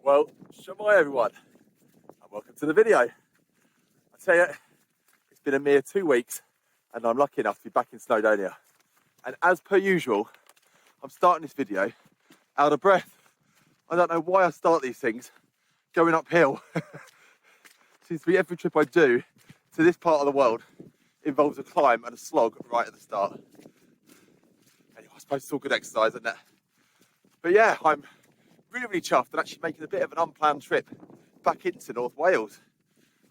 Well, Shamai everyone, and welcome to the video. I tell you, it's been a mere 2 weeks and I'm lucky enough to be back in Snowdonia. And as per usual, I'm starting this video out of breath. I don't know why I start these things going uphill. Seems to be every trip I do to this part of the world involves a climb and a slog right at the start. Anyway, I suppose it's all good exercise, isn't it? But yeah, I'm really chuffed and actually making a bit of an unplanned trip back into North Wales.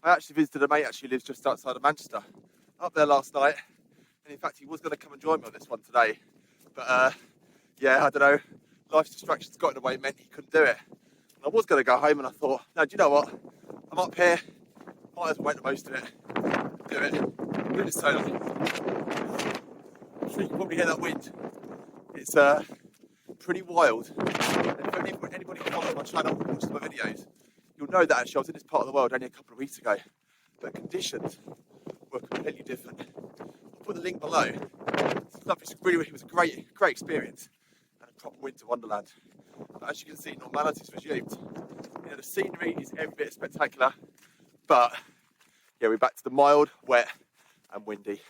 I actually visited a mate who lives just outside of Manchester. Up there last night, and in fact he was going to come and join me on this one today. But yeah, I don't know, life's distractions got in the way, meant he couldn't do it. And I was going to go home and I thought, no, do you know what? I'm up here, might as well make the most of it. Do it. Do it solo. I'm sure you can probably hear that wind. It's pretty wild. And if anybody who follows my channel and watches my videos, you'll know that actually I was in this part of the world only a couple of weeks ago, but conditions were completely different. I'll put the link below. It was a great experience and a proper winter wonderland. But as you can see, normality's resumed. You know, the scenery is every bit spectacular, but yeah, we're back to the mild, wet and windy,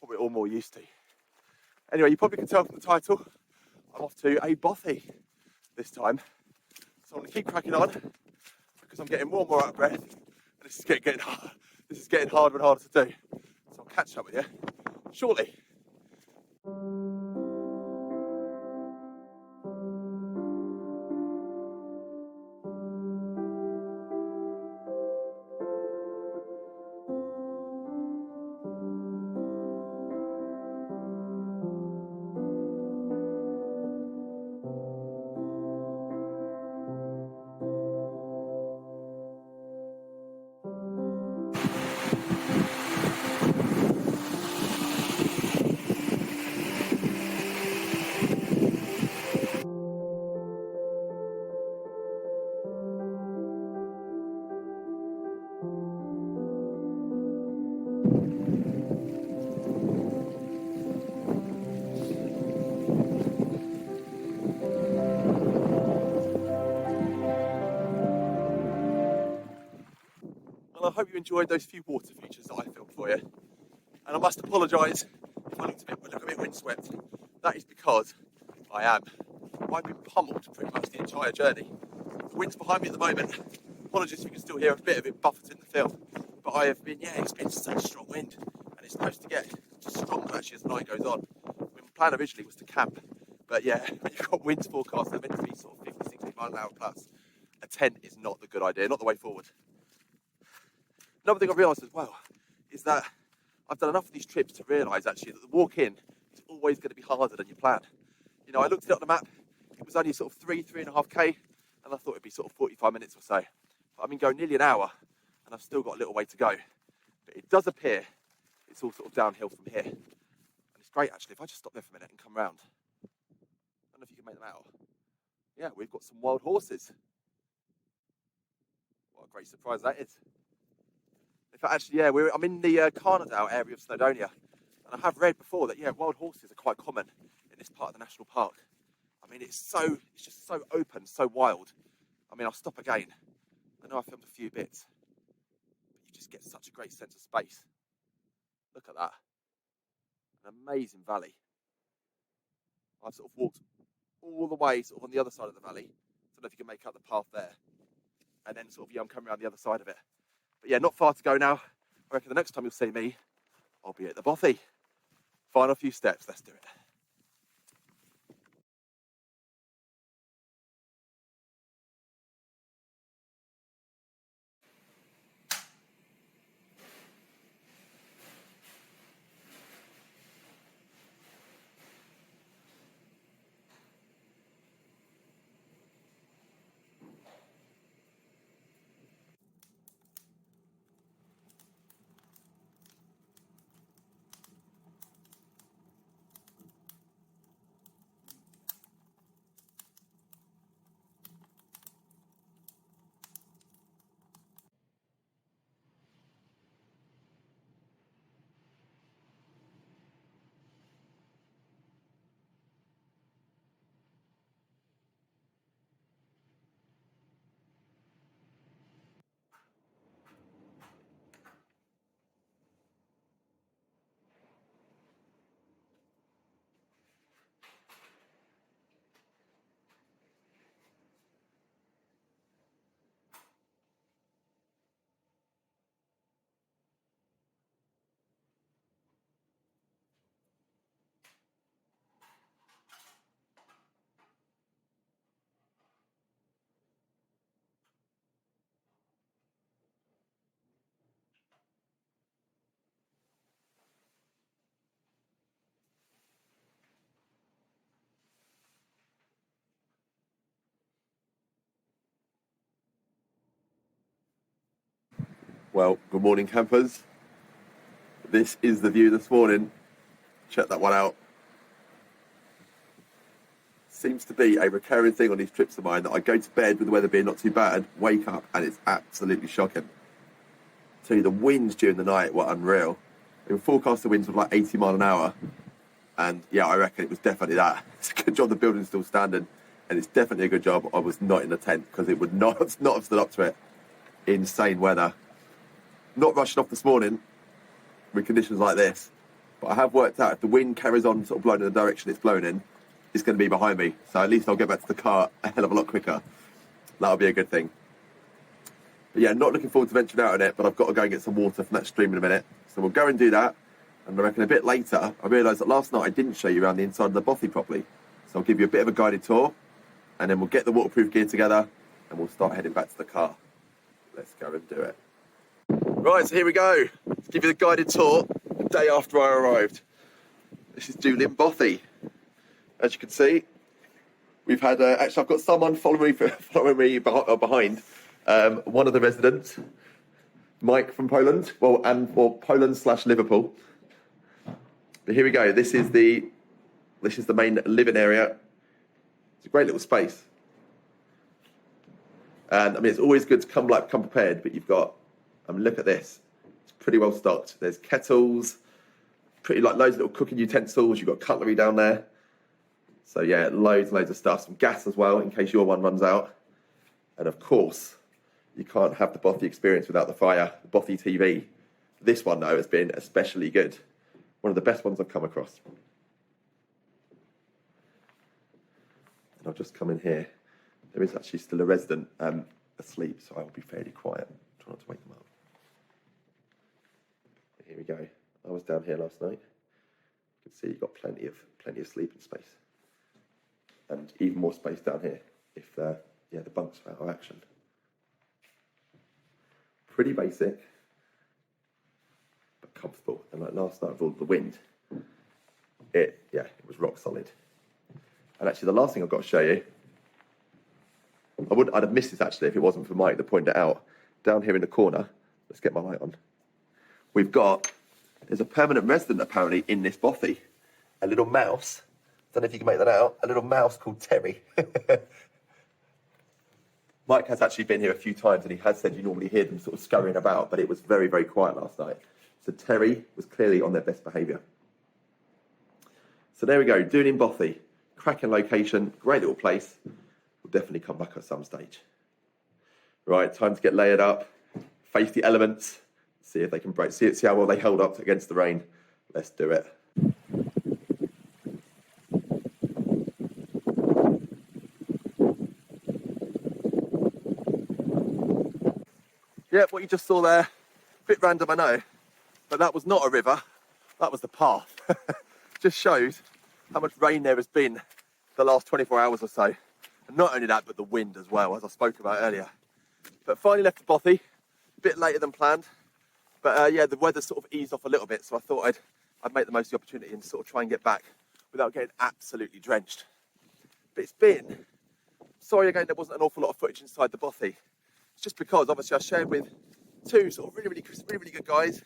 what we're all more used to. Anyway, you probably can tell from the title, I'm off to a bothy this time. So I'm going to keep cracking on because I'm getting more and more out of breath and this is getting hard. This is getting harder and harder to do. So I'll catch up with you shortly. Well, I hope you enjoyed those few water features that I filmed for you. And I must apologise if I look a bit windswept. That is because I am. I've been pummeled pretty much the entire journey. The wind's behind me at the moment. Apologies if you can still hear a bit of it buffeting the film. But I have been, experiencing such strong wind. And it's supposed to get just stronger actually as the night goes on. I mean, my plan originally was to camp. But yeah, when you've got winds forecast, they're meant to be sort of 50, 60 mile an hour plus. A tent is not the good idea, not the way forward. Another thing I've realised as well is that I've done enough of these trips to realise actually that the walk in is always going to be harder than you plan. You know, I looked it up on the map, it was only sort of 3.5k, and I thought it'd be sort of 45 minutes or so. But I've been going nearly an hour, and I've still got a little way to go. But it does appear it's all sort of downhill from here. And it's great actually, if I just stop there for a minute and come round. I don't know if you can make them out. Yeah, we've got some wild horses. What a great surprise that is. In fact, actually, yeah, I'm in the Carnadale area of Snowdonia, and I have read before that, yeah, wild horses are quite common in this part of the national park. I mean, it's just so open, so wild. I mean, I'll stop again. I know I filmed a few bits, but you just get such a great sense of space. Look at that. An amazing valley. I've sort of walked all the way sort of on the other side of the valley. I don't know if you can make out the path there. And then sort of, yeah, I'm coming around the other side of it. But yeah, not far to go now. I reckon the next time you'll see me, I'll be at the bothy. Final few steps, let's do it. Well, good morning, campers. This is the view this morning. Check that one out. Seems to be a recurring thing on these trips of mine that I go to bed with the weather being not too bad, wake up and it's absolutely shocking. Tell you, the winds during the night were unreal. They were forecast the winds of like 80 mile an hour. And yeah, I reckon it was definitely that. It's a good job the building's still standing. And it's definitely a good job I was not in the tent, because it would not have stood up to it. Insane weather. Not rushing off this morning with conditions like this, but I have worked out if the wind carries on sort of blowing in the direction it's blown in, it's going to be behind me. So at least I'll get back to the car a hell of a lot quicker. That'll be a good thing. But yeah, not looking forward to venturing out on it, but I've got to go and get some water from that stream in a minute. So we'll go and do that. And I reckon a bit later, I realised that last night I didn't show you around the inside of the Bothy properly. So I'll give you a bit of a guided tour, and then we'll get the waterproof gear together and we'll start heading back to the car. Let's go and do it. Right, so here we go. Let's give you the guided tour the day after I arrived. This is Dulyn Bothy. As you can see, we've had, actually I've got someone following me behind. One of the residents, Mike from Poland, well, Poland/Liverpool. But here we go. This is the main living area. It's a great little space. And I mean, it's always good to come prepared, but you've got, look at this. It's pretty well stocked. There's kettles, loads of little cooking utensils. You've got cutlery down there. So yeah, loads of stuff. Some gas as well, in case your one runs out. And of course, you can't have the Bothy experience without the fire, the Bothy TV. This one, though, has been especially good. One of the best ones I've come across. And I'll just come in here. There is actually still a resident asleep, so I will be fairly quiet. Try not to wake them up. Here we go. I was down here last night. You can see you've got plenty of sleeping space, and even more space down here if the bunks are out of action. Pretty basic, but comfortable. And like last night with all the wind, it was rock solid. And actually, the last thing I've got to show you, I'd have missed this actually if it wasn't for Mike that pointed it out. Down here in the corner, let's get my light on. There's a permanent resident apparently in this Bothy. A little mouse. Don't know if you can make that out. A little mouse called Terry. Mike has actually been here a few times, and he has said you normally hear them sort of scurrying about, but it was very, very quiet last night. So Terry was clearly on their best behaviour. So there we go, Dulyn Bothy. Cracking location, great little place. We'll definitely come back at some stage. Right, time to get layered up, face the elements, see if they can break, see how well they held up against the rain. Let's do it. Yeah, what you just saw there, a bit random, I know, but that was not a river, that was the path. Just shows how much rain there has been the last 24 hours or so. And not only that, but the wind as well, as I spoke about earlier. But finally left the Bothy, a bit later than planned. But yeah, the weather sort of eased off a little bit, so I thought I'd make the most of the opportunity and sort of try and get back without getting absolutely drenched. But it's been, sorry again, there wasn't an awful lot of footage inside the Bothy. It's just because obviously I shared with two sort of really good guys.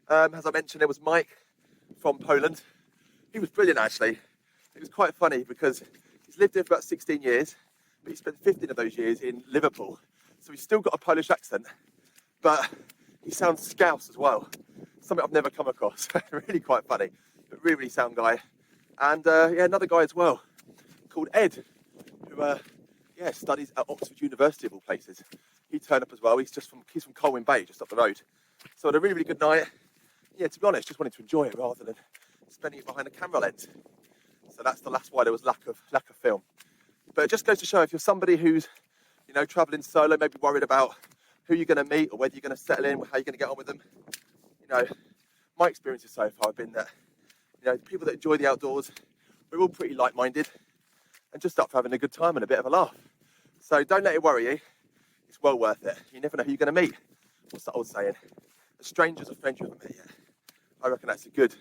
As I mentioned, there was Mike from Poland. He was brilliant actually. It was quite funny because he's lived here for about 16 years, but he spent 15 of those years in Liverpool. So he's still got a Polish accent, but he sounds Scouse as well. Something I've never come across. Really quite funny, but really sound guy. And yeah, another guy as well called Ed, who studies at Oxford University of all places. He turned up as well. He's from Colwyn Bay, just up the road. So I had a really good night. Yeah, to be honest, just wanted to enjoy it rather than spending it behind a camera lens. So that's why there was lack of film. But it just goes to show, if you're somebody who's, traveling solo, maybe worried about who you're going to meet or whether you're going to settle in, how you're going to get on with them. My experiences so far have been that, the people that enjoy the outdoors, we're all pretty like-minded and just up for having a good time and a bit of a laugh. So don't let it worry you. It's well worth it. You never know who you're going to meet. What's that old saying? A stranger's a friend you haven't met yet. I reckon that's a good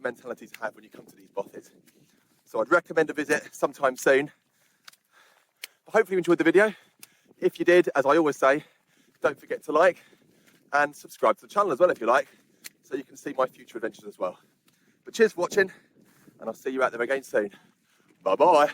mentality to have when you come to these Bothies. So I'd recommend a visit sometime soon. But hopefully you enjoyed the video. If you did, as I always say, don't forget to like, and subscribe to the channel as well if you like, so you can see my future adventures as well. But cheers for watching, and I'll see you out there again soon. Bye bye.